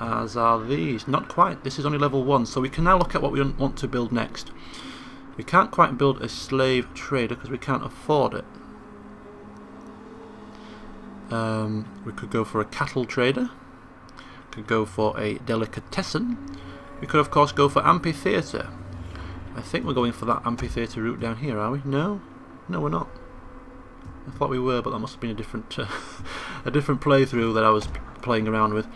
as are these. Not quite. This is only level 1, so we can now look at what we want to build next. We can't quite build a slave trader because we can't afford it. We could go for a cattle trader. We could go for a delicatessen. We could of course go for amphitheatre. I think we're going for that amphitheatre route down here, are we? No? No, we're not. I thought we were, but that must have been a different a different playthrough that I was playing around with.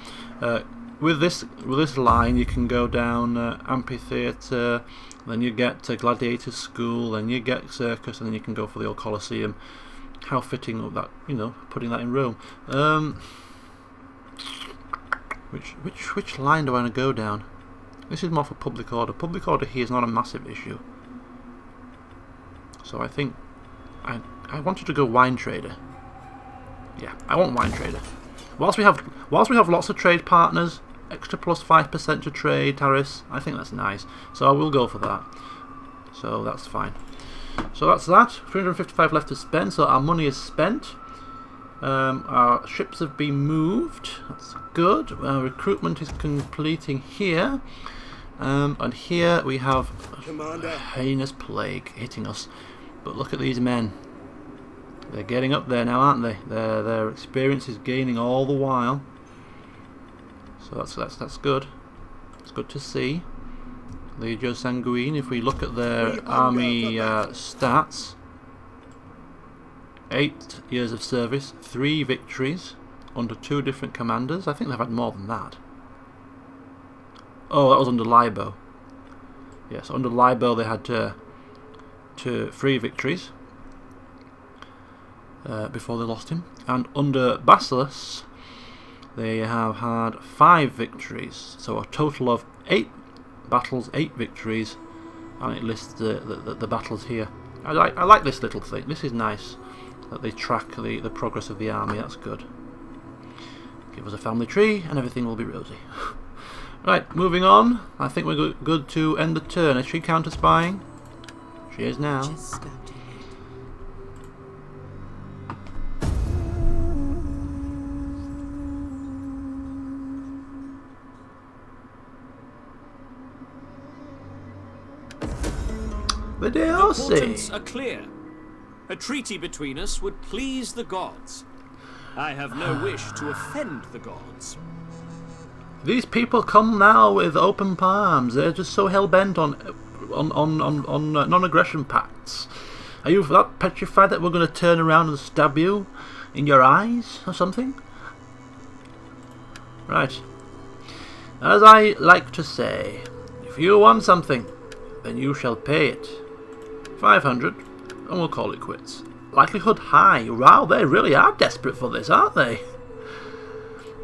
With this line, you can go down amphitheatre, then you get gladiator school, then you get circus, and then you can go for the old Colosseum. How fitting of that, you know, putting that in Rome. Which line do I want to go down? This is more for public order. Public order here is not a massive issue. So I think I wanted to go wine trader. Yeah, I want wine trader. Whilst we have lots of trade partners, extra plus 5% to trade tariffs, I think that's nice. So I will go for that. So that's fine. So that's that. 355 left to spend. So our money is spent. Our ships have been moved. That's good. Our recruitment is completing here. And here we have a heinous plague hitting us. But look at these men. They're getting up there now, aren't they? Their experience is gaining all the while. So that's good. It's good to see. Legio Sanguine, if we look at their army stats, 8 years of service, 3 victories under 2 different commanders. I think they've had more than that. Oh, that was under Libo. Yes, under Libo they had 3 victories before they lost him, and under Basileus they have had 5 victories, so a total of 8 battles, 8 victories, and it lists the battles here. I like this little thing. This is nice that they track the progress of the army. That's good. Give us a family tree and everything will be rosy. Right, moving on. I think we're good to end the turn. Is she counter spying? She is now. The portents are clear. A treaty between us would please the gods. I have no wish to offend the gods. These people come now with open palms. They're just so hell-bent on non-aggression pacts. Are you that petrified that we're going to turn around and stab you in your eyes or something? Right. As I like to say, if you want something, then you shall pay it. 500, and we'll call it quits. Likelihood high. Wow, they really are desperate for this, aren't they?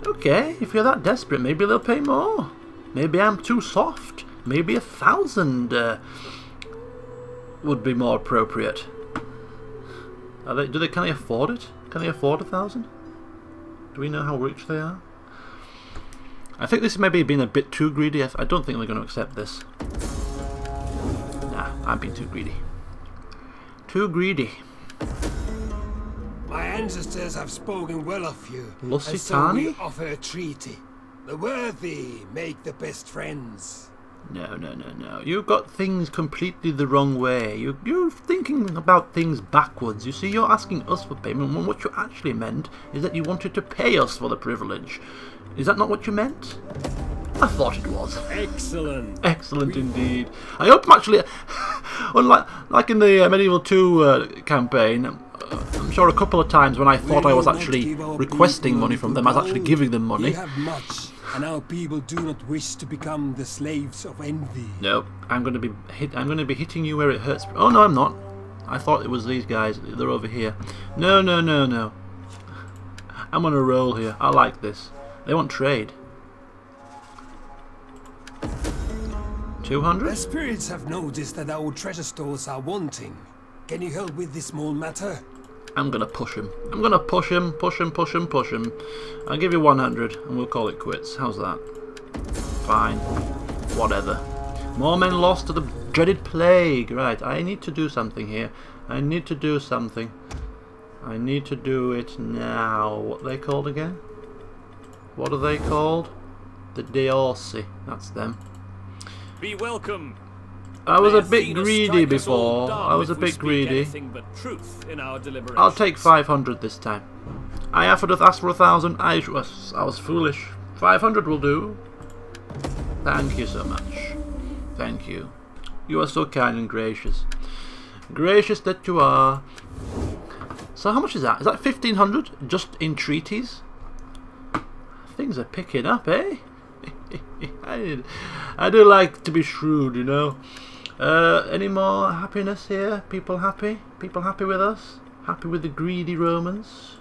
Okay, if you're that desperate, maybe they'll pay more. Maybe I'm too soft. Maybe 1,000 would be more appropriate. Can they afford it? Can they afford 1,000? Do we know how rich they are? I think this may be being a bit too greedy. I don't think they're going to accept this. Nah, I'm being too greedy. Too greedy. My ancestors have spoken well of you, Lusitani? and so we offer a treaty. The worthy make the best friends. No. You've got things completely the wrong way. You're thinking about things backwards. You see, you're asking us for payment when what you actually meant is that you wanted to pay us for the privilege. Is that not what you meant? I thought it was. Excellent. Excellent indeed. I hope I'm actually, like in the Medieval 2 campaign, I'm sure a couple of times when I thought I was actually requesting money from them, I was actually giving them money. We have much, and our people do not wish to become the slaves of envy. No, I'm going to be hitting you where it hurts. Oh no, I'm not. I thought it was these guys. They're over here. No. I'm on a roll here. I like this. They want trade. 200? The spirits have noticed that our treasure stores are wanting. Can you help with this small matter? I'm gonna push him. I'm gonna push him. I'll give you 100 and we'll call it quits. How's that? Fine. Whatever. More men lost to the dreaded plague. Right, I need to do something here. I need to do it now. What are they called again? What are they called? The Deorsi, that's them. Be welcome. I was May a bit Athena greedy strike us all before. dumb I was if a we bit speak greedy. anything but truth in our deliberations. I'll take 500 this time. I asked for 1,000. I was foolish. 500 will do. Thank you so much. Thank you. You are so kind and gracious. Gracious that you are. So how much is that? Is that 1,500 just in treaties? Things are picking up, eh? I do like to be shrewd, you know. Any more happiness here? People happy? People happy with us? Happy with the greedy Romans?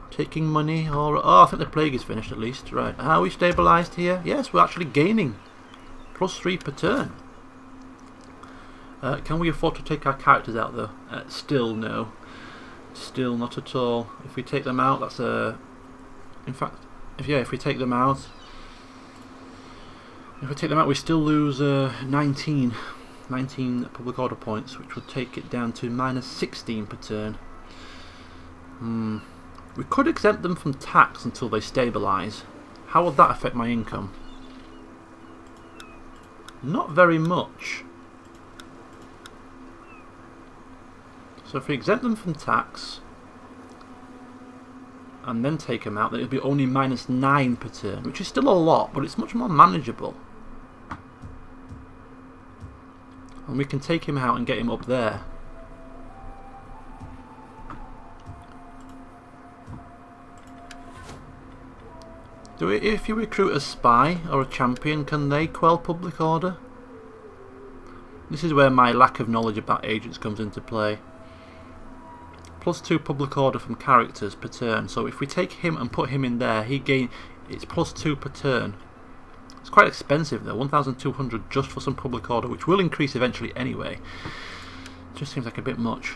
Taking money? Or oh, I think the plague is finished at least. Right. Are we stabilised here? Yes, we're actually gaining. +3 per turn. Can we afford to take our characters out though? Still no. Still not at all. If we take them out, that's a. In fact, if we take them out, we still lose 19 public order points, which would take it down to -16 per turn. We could exempt them from tax until they stabilise. How would that affect my income? Not very much. So if we exempt them from tax and then take them out, then it would be only -9 per turn, which is still a lot, but it's much more manageable. And we can take him out and get him up there. If you recruit a spy or a champion, can they quell public order? This is where my lack of knowledge about agents comes into play. +2 public order from characters per turn. So if we take him and put him in there, it's +2 per turn. It's quite expensive though, 1,200 just for some public order, which will increase eventually anyway. Just seems like a bit much.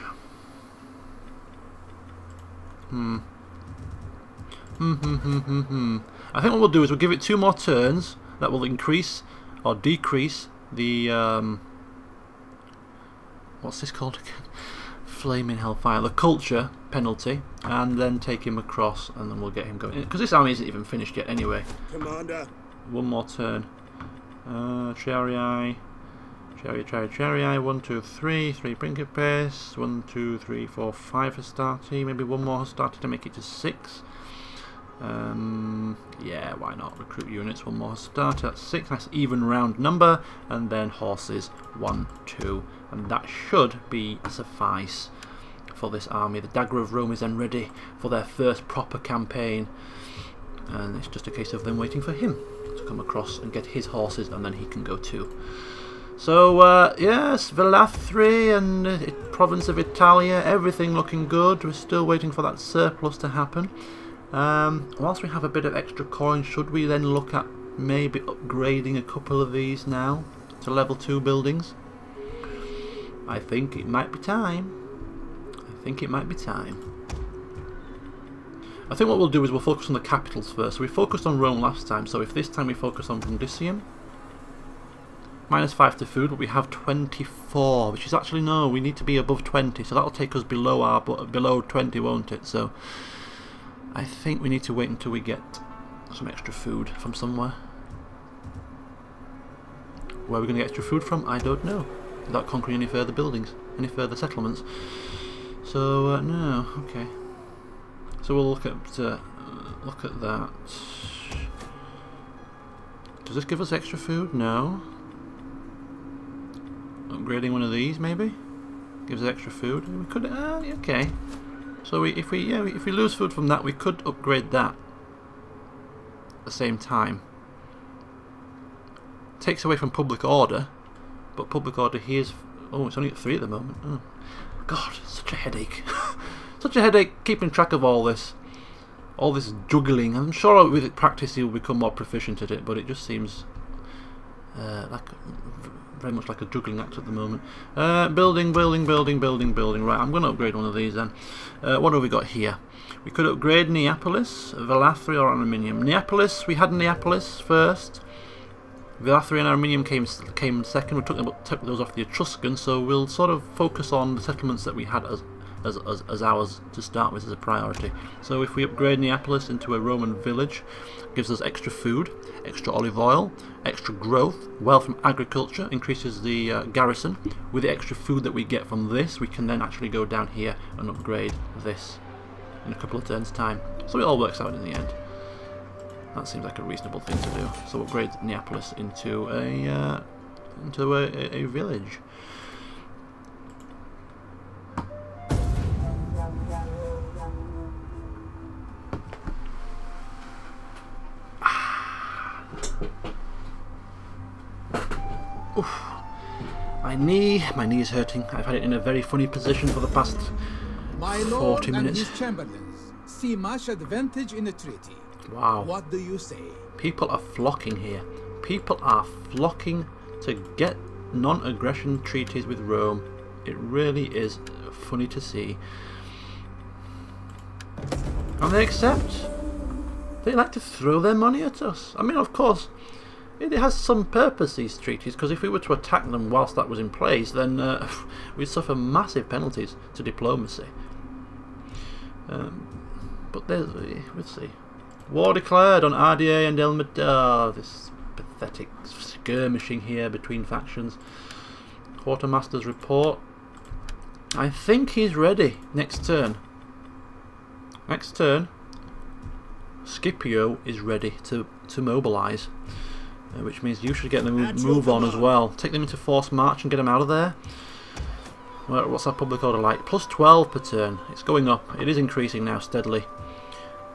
I think what we'll do is we'll give it 2 more turns. That will increase or decrease the what's this called again? Flaming Hellfire, the culture penalty, and then take him across, and then we'll get him going. Because this army isn't even finished yet anyway. Commander. 1 more turn. Charii. 1, 2, 3. 3 Brinket Pace. 1, 2, 3, 4, 5 Hastati. Maybe 1 more Hastati to make it to 6. Yeah, why not? Recruit units, 1 more Hastati. That's 6. Nice even round number. And then horses, 1, 2. And that should be suffice for this army. The Dagger of Rome is then ready for their first proper campaign. And it's just a case of them waiting for him to come across and get his horses, and then he can go too. So yes, Velathri and province of Italia, everything looking good. We're still waiting for that surplus to happen. Whilst we have a bit of extra coin, should we then look at maybe upgrading a couple of these now to level 2 buildings? I think it might be time. I think what we'll do is we'll focus on the capitals first. So we focused on Rome last time, so if this time we focus on Brundisium, -5 to food, but we have 24, which is actually, no, we need to be above 20, so that'll take us below 20, won't it? So I think we need to wait until we get some extra food from somewhere. Where are we going to get extra food from? I don't know. Without conquering any further buildings, any further settlements. So no, okay. So we'll look at that. Does this give us extra food? No. Upgrading one of these maybe gives us extra food. We could okay. So if we lose food from that, we could upgrade that at the same time. Takes away from public order, but public order here's it's only at 3 at the moment. Oh God, such a headache. Such a headache keeping track of all this juggling. I'm sure with practice you'll become more proficient at it, but it just seems very much like a juggling act at the moment. Building. Right, I'm going to upgrade one of these then. What have we got here? We could upgrade Neapolis, Velathri or Aluminium. Neapolis, we had Neapolis first. Velathri and Aluminium came second. We took those off the Etruscans, so we'll sort of focus on the settlements that we had as as ours to start with as a priority. So if we upgrade Neapolis into a Roman village, gives us extra food, extra olive oil, extra growth, wealth from agriculture, increases the garrison. With the extra food that we get from this, we can then actually go down here and upgrade this in a couple of turns' time. So it all works out in the end. That seems like a reasonable thing to do. So upgrade Neapolis into a village. Oof. My knee is hurting. I've had it in a very funny position for the past My 40 lord minutes. and his chamberlains see much advantage in the treaty. Wow. What do you say? People are flocking here. People are flocking to get non-aggression treaties with Rome. It really is funny to see. And they accept. They like to throw their money at us. I mean, of course, it has some purpose, these treaties, because if we were to attack them whilst that was in place, then we'd suffer massive penalties to diplomacy. But we'll see. War declared on RDA and Elmedar. This pathetic skirmishing here between factions. Quartermaster's report. I think he's ready. Next turn. Next turn, Scipio is ready to mobilise. Which means you should get them move on as well. Take them into forced march and get them out of there. What's our public order like? Plus 12 per turn. It's going up. It is increasing now steadily.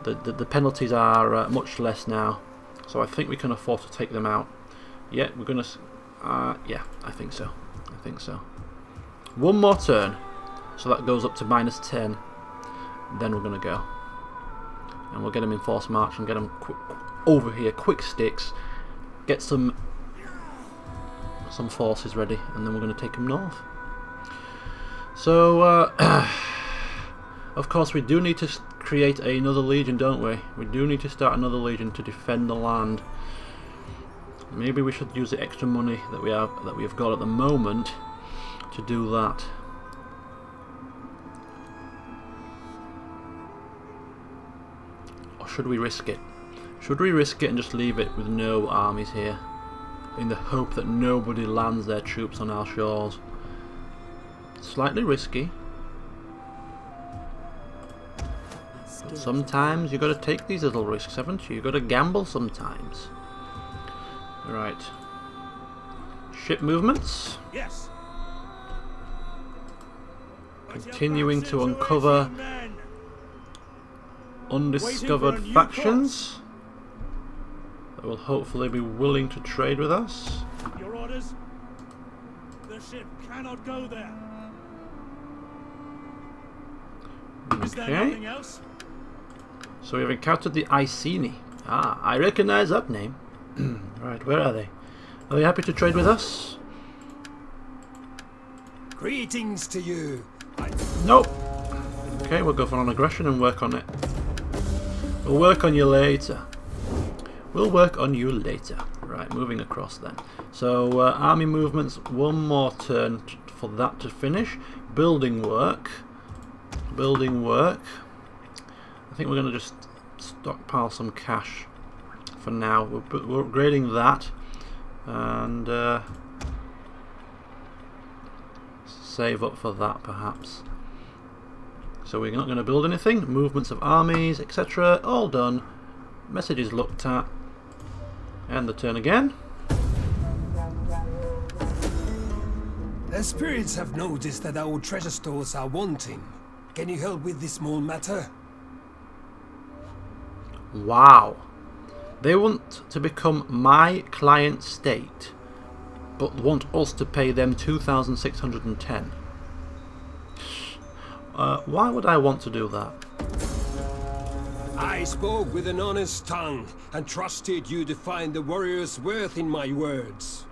The penalties are much less now. So I think we can afford to take them out. Yeah, we're going to... yeah, I think so. I think so. One more turn. So that goes up to -10. Then we're going to go. And we'll get them in forced march and get them over here. Quick sticks. Get some forces ready, and then we're going to take them north. So, of course, we do need to create another legion, don't we? We do need to start another legion to defend the land. Maybe we should use the extra money that we have got at the moment to do that. Or should we risk it? Should we risk it and just leave it with no armies here, in the hope that nobody lands their troops on our shores? Slightly risky, but sometimes you've got to take these little risks, haven't you? You've got to gamble sometimes. Right. Ship movements. Yes. Continuing to uncover undiscovered factions that will hopefully be willing to trade with us. Your orders? The ship cannot go there. Is there nothing else? So we've encountered the Iceni. Ah, I recognize that name. Right, where are they? Are they happy to trade with us? Greetings to you. Nope. Okay, we'll go for non-aggression and work on it. We'll work on you later. We'll work on you later. Right, moving across then. So, army movements, one more turn for that to finish. Building work. Building work. I think we're going to just stockpile some cash for now. We're upgrading that. And save up for that, perhaps. So we're not going to build anything. Movements of armies, etc. All done. Messages looked at. And the turn again. The spirits have noticed that our treasure stores are wanting. Can you help with this small matter? Wow. They want to become my client state, but want us to pay them 2,610. Why would I want to do that? I spoke with an honest tongue and trusted you to find the warrior's worth in my words.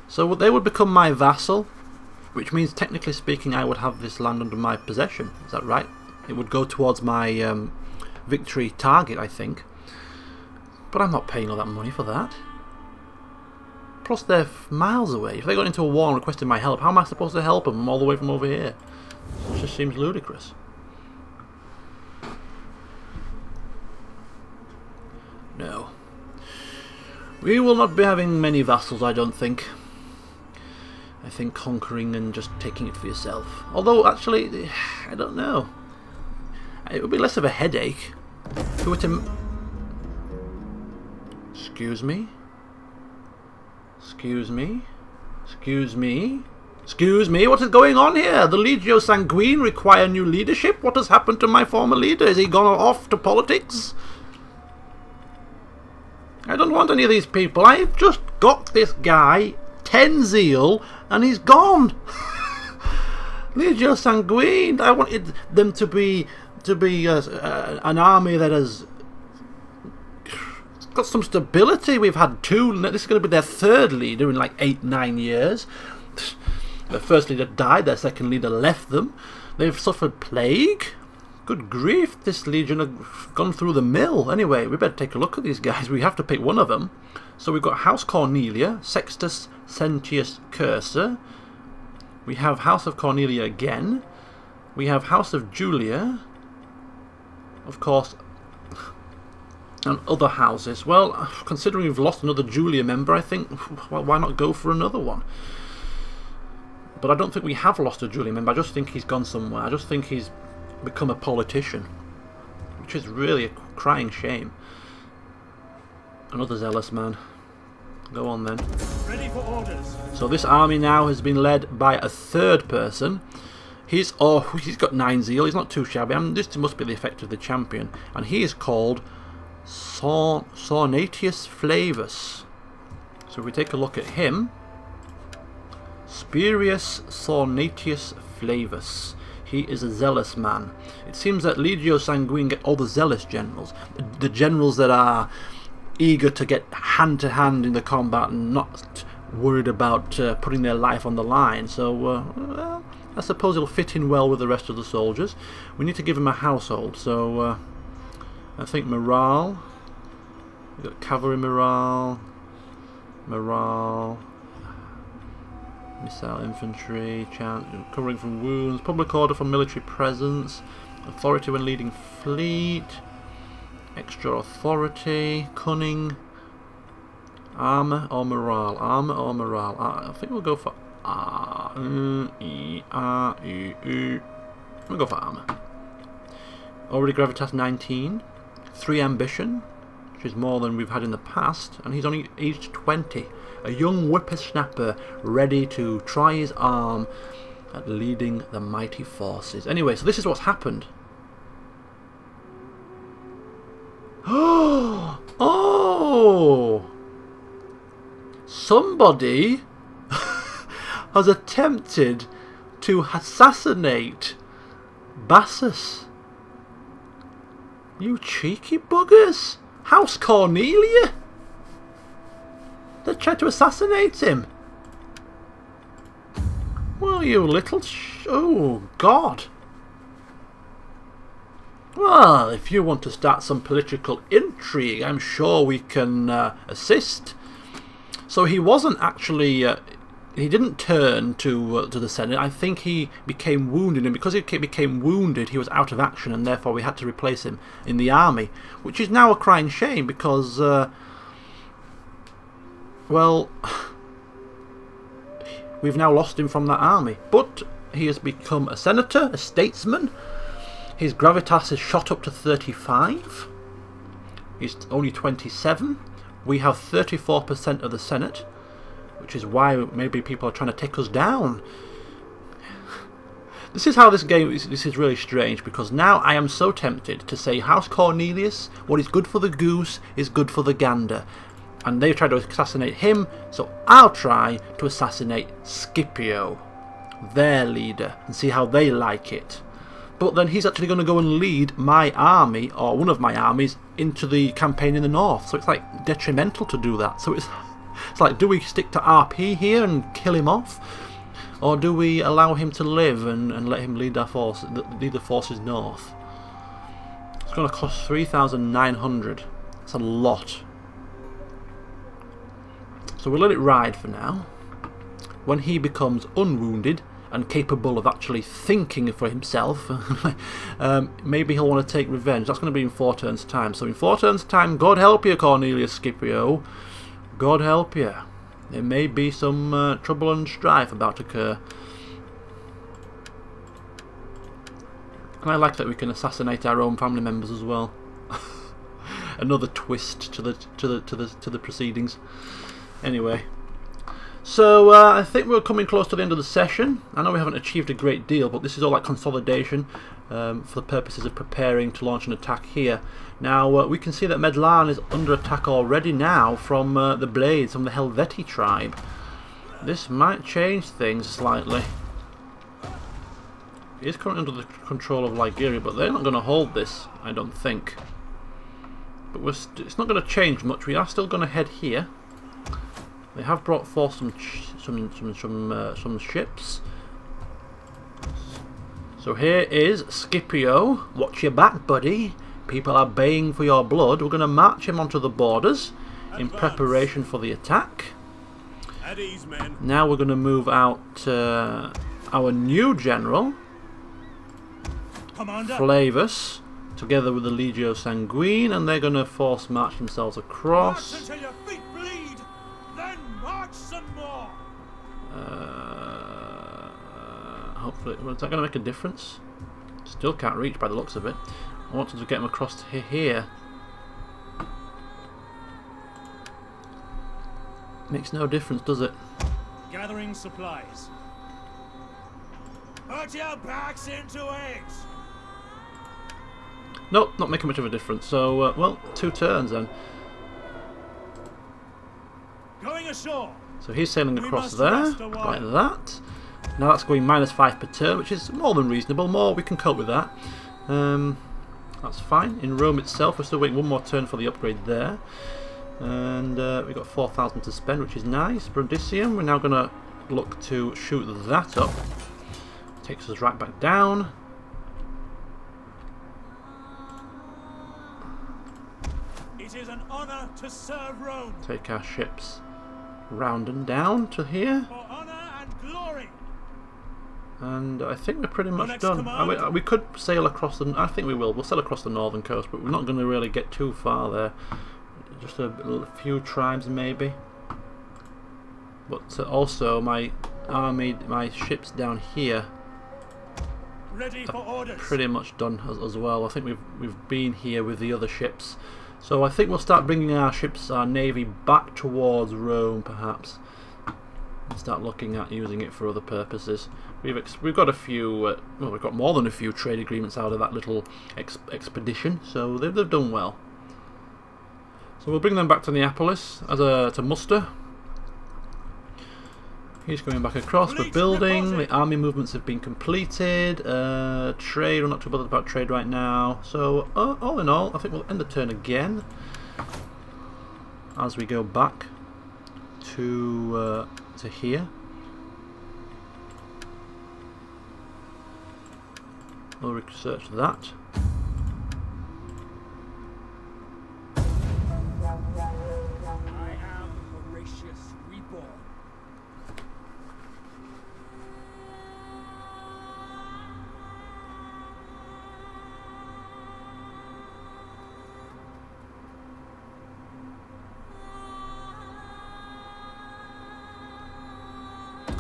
So they would become my vassal, which means technically speaking I would have this land under my possession. Is that right? It would go towards my victory target, I think. But I'm not paying all that money for that. plus they're miles away. If they got into a war and requested my help, how am I supposed to help them all the way from over here? It just seems ludicrous. No. We will not be having many vassals, I don't think. I think conquering and just taking it for yourself. Although, actually, I don't know. It would be less of a headache if we were to... Excuse me? Excuse me? Excuse me? Excuse me? What is going on here? The Legio Sanguine require new leadership? What has happened to my former leader? Is he gone off to politics? I don't want any of these people. I've just got this guy 10 zeal and he's gone. Legio Sanguine. I wanted them to be an army that has got some stability. We've had two. This is going to be their third leader in like 8-9 years. Their first leader died. Their second leader left them. They've suffered plague. Good grief, this legion have gone through the mill. Anyway, we better take a look at these guys. We have to pick one of them. So we've got House Cornelia, Sextus Sentius Cursor. We have House of Cornelia again. We have House of Julia. Of course, and other houses. Well, considering we've lost another Julia member, I think, well, why not go for another one? But I don't think we have lost a Julia member. I just think he's gone somewhere. I just think he's become a politician, which is really a crying shame. Another zealous man. Go on then. Ready for orders. So this army now has been led by a third person. He's got 9 zeal. He's not too shabby. This must be the effect of the champion, and he is called Sornatius Flavus. So if we take a look at him, Spurius Sornatius Flavus. He is a zealous man. It seems that Legio Sanguine get all the zealous generals, the generals that are eager to get hand to hand in the combat and not worried about putting their life on the line. So, well, I suppose he'll fit in well with the rest of the soldiers. We need to give him a household, so I think morale. We've got cavalry morale, missile infantry, covering from wounds, public order for military presence, authority when leading fleet, extra authority, cunning, armour or morale. I think we'll go for we'll go for armour. Already gravitas 19, 3 ambition, which is more than we've had in the past, and he's only aged 20. A young whippersnapper ready to try his arm at leading the mighty forces. Anyway, so this is what's happened. Oh! Somebody has attempted to assassinate Bassus. You cheeky buggers! House Cornelia! They tried to assassinate him. Well, you little oh, God. Well, if you want to start some political intrigue, I'm sure we can assist. So he wasn't actually... he didn't turn to the Senate. I think he became wounded, and because he became wounded, he was out of action, and therefore we had to replace him in the army, which is now a crying shame because... well, we've now lost him from that army. But he has become a senator, a statesman. His gravitas has shot up to 35. He's only 27. We have 34% of the Senate, which is why maybe people are trying to take us down. This is how this game is. This is really strange, because now I am so tempted to say House Cornelius, what is good for the goose is good for the gander. And they've tried to assassinate him, so I'll try to assassinate Scipio, their leader, and see how they like it. But then he's actually going to go and lead my army, or one of my armies, into the campaign in the north. So it's like detrimental to do that. So it's like, do we stick to RP here and kill him off? Or do we allow him to live and let him lead our force, lead the forces north? It's going to cost 3,900. That's a lot. So we'll let it ride for now. When he becomes unwounded and capable of actually thinking for himself, maybe he'll want to take revenge. That's going to be in 4 turns' time. So in 4 turns' time, God help you, Cornelia Scipio. God help you. There may be some trouble and strife about to occur. And I like that we can assassinate our own family members as well. Another twist to the proceedings. Anyway, so I think we're coming close to the end of the session. I know we haven't achieved a great deal, but this is all like consolidation for the purposes of preparing to launch an attack here. Now we can see that Medlan is under attack already now from the Blades, from the Helvetii tribe. This might change things slightly. He is currently under the control of Ligeria, but they're not going to hold this, I don't think. But it's not going to change much. We are still going to head here. They have brought forth some ships. So here is Scipio. Watch your back, buddy. People are baying for your blood. We're going to march him onto the borders in preparation for the attack. At ease, men. Now we're going to move out our new general, Commander. Flavus, together with the Legio Sanguine, and they're going to force march themselves across. March until your feet bleed, then march some more. Hopefully, well, is that going to make a difference? Still can't reach by the looks of it. I wanted to get them across to here. Makes no difference, does it? Gathering supplies. Put your backs into it. Nope, not making much of a difference. So, well, 2 turns then. Going ashore. So he's sailing across must there, rest a like while. that. Now that's going -5 per turn, which is more than reasonable. More, we can cope with that. That's fine. In Rome itself, we're still waiting 1 more turn for the upgrade there. And we've got 4,000 to spend, which is nice. Brundisium, we're now going to look to shoot that up. Takes us right back down. It is an honor to serve Rome. Take our ships round and down to here. For honor and glory. And I think we're pretty much next done. command? We could sail across the... I think we will. We'll sail across the northern coast, but we're not going to really get too far there. Just a few tribes maybe. But also my army, my ships down here Ready for orders. pretty much done as well. I think we've been here with the other ships. So I think we'll start bringing our ships, our navy, back towards Rome perhaps. And start looking at using it for other purposes. We've got a few, well, we've got more than a few trade agreements out of that little expedition, so they've done well. So we'll bring them back to Neapolis as to muster. He's going back across. We're building. The army movements have been completed. Trade, we're not too bothered about trade right now. So all in all, I think we'll end the turn again as we go back to here. We'll research that. I am Horatius Reborn.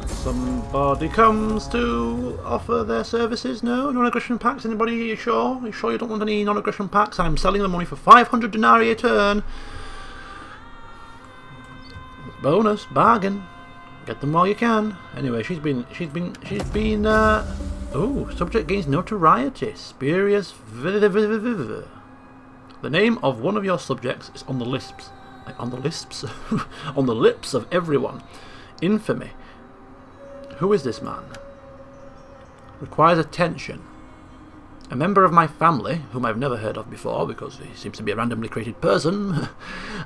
Somebody comes to offer their services. No non-aggression packs. Anybody? You sure? Are you sure you don't want any non-aggression packs? I'm selling them only for 500 denarii a turn. Bonus bargain. Get them while you can. Anyway, she's been. Oh, subject gains notoriety. Spurious. The name of one of your subjects is on the lips. On the lips. On the lips of everyone. Infamy. Who is this man? Requires attention. A member of my family, whom I've never heard of before because he seems to be a randomly created person,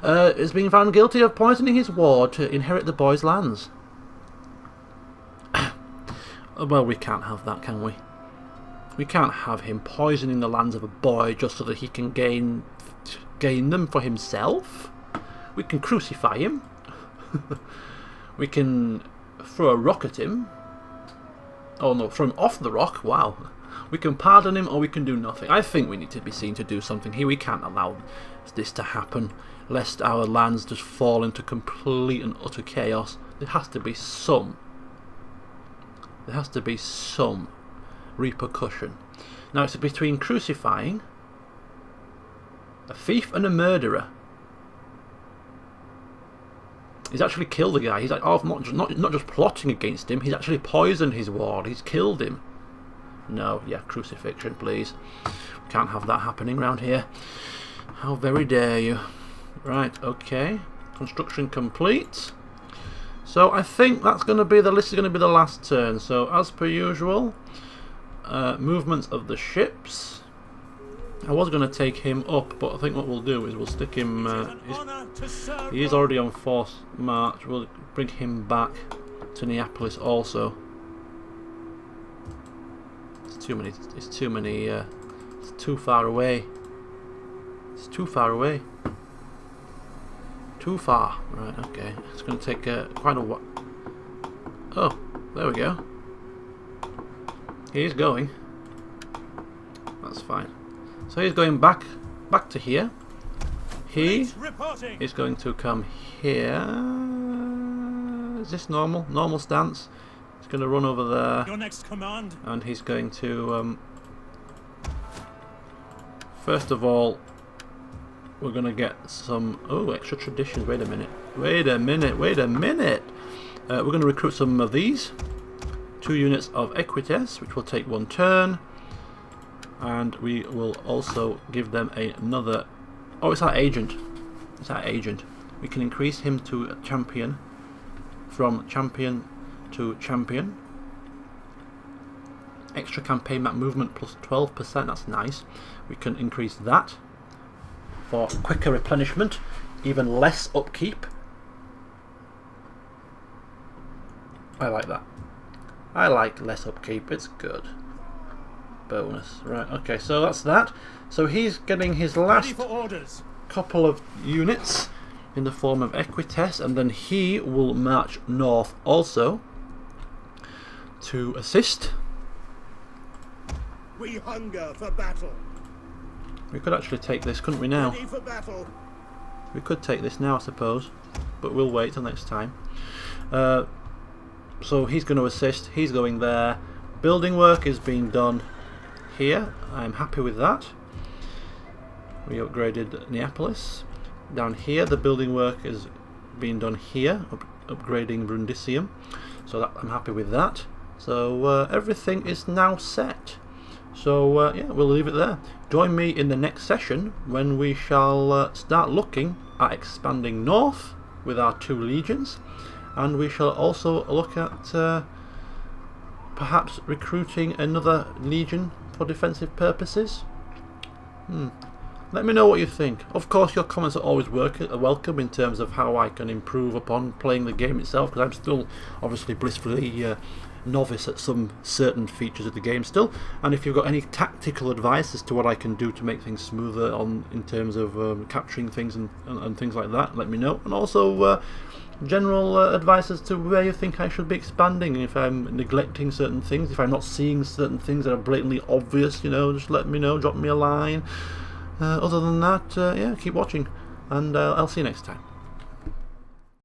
is being found guilty of poisoning his ward to inherit the boy's lands. Well, we can't have that, can we? We can't have him poisoning the lands of a boy just so that he can gain them for himself. We can crucify him. We can throw a rock at him. Oh no, throw him off the rock. Wow. We can pardon him or we can do nothing. I think we need to be seen to do something here. We can't allow this to happen, lest our lands just fall into complete and utter chaos. There has to be some repercussion. Now it's between crucifying a thief and a murderer. He's actually killed the guy. He's like, oh, not just plotting against him. He's actually poisoned his ward. He's killed him. No, yeah, crucifixion, please. We can't have that happening around here. How very dare you? Right, okay. Construction complete. So I think that's going to be this is going to be the last turn. So as per usual, movements of the ships. I was going to take him up, but I think what we'll do is we'll stick him. He's already on force march. We'll bring him back to Neapolis also. It's too many. It's too many. It's too far away. It's too far away. Too far. Right. Okay. It's going to take quite a while. Oh, there we go. He's going. That's fine. So he's going back to here. He is going to come here. Is this normal? Normal stance. He's going to run over there. Your next command. And he's going to first of all, we're going to get some extra traditions. Wait a minute. We're going to recruit some of these. 2 units of equites, which will take 1 turn. And we will also give them another. Oh, it's our agent. It's our agent. We can increase him to champion, from champion to champion. Extra campaign map movement plus 12%. That's nice. We can increase that for quicker replenishment, even less upkeep. I like that. I like less upkeep. It's good. Bonus. Right, okay, so that's that. So he's getting his last couple of units in the form of equites, and then he will march north also to assist. We hunger for battle. We could actually take this, couldn't we now? Ready for battle. We could take this now, I suppose, but we'll wait till next time. So he's going to assist. He's going there. Building work is being done here. I'm happy with that. We upgraded Neapolis. Down here the building work is being done here, upgrading Brundisium, so that, I'm happy with that. So everything is now set. So yeah, we'll leave it there. Join me in the next session when we shall start looking at expanding north with our 2 legions, and we shall also look at perhaps recruiting another legion for defensive purposes. Let me know what you think. Of course, your comments are always welcome in terms of how I can improve upon playing the game itself, because I'm still obviously blissfully novice at some certain features of the game still. And if you've got any tactical advice as to what I can do to make things smoother in terms of capturing things and things like that, let me know. And also general advice as to where you think I should be expanding, if I'm neglecting certain things, if I'm not seeing certain things that are blatantly obvious, you know, just let me know, drop me a line. Other than that, yeah, keep watching, and I'll see you next time.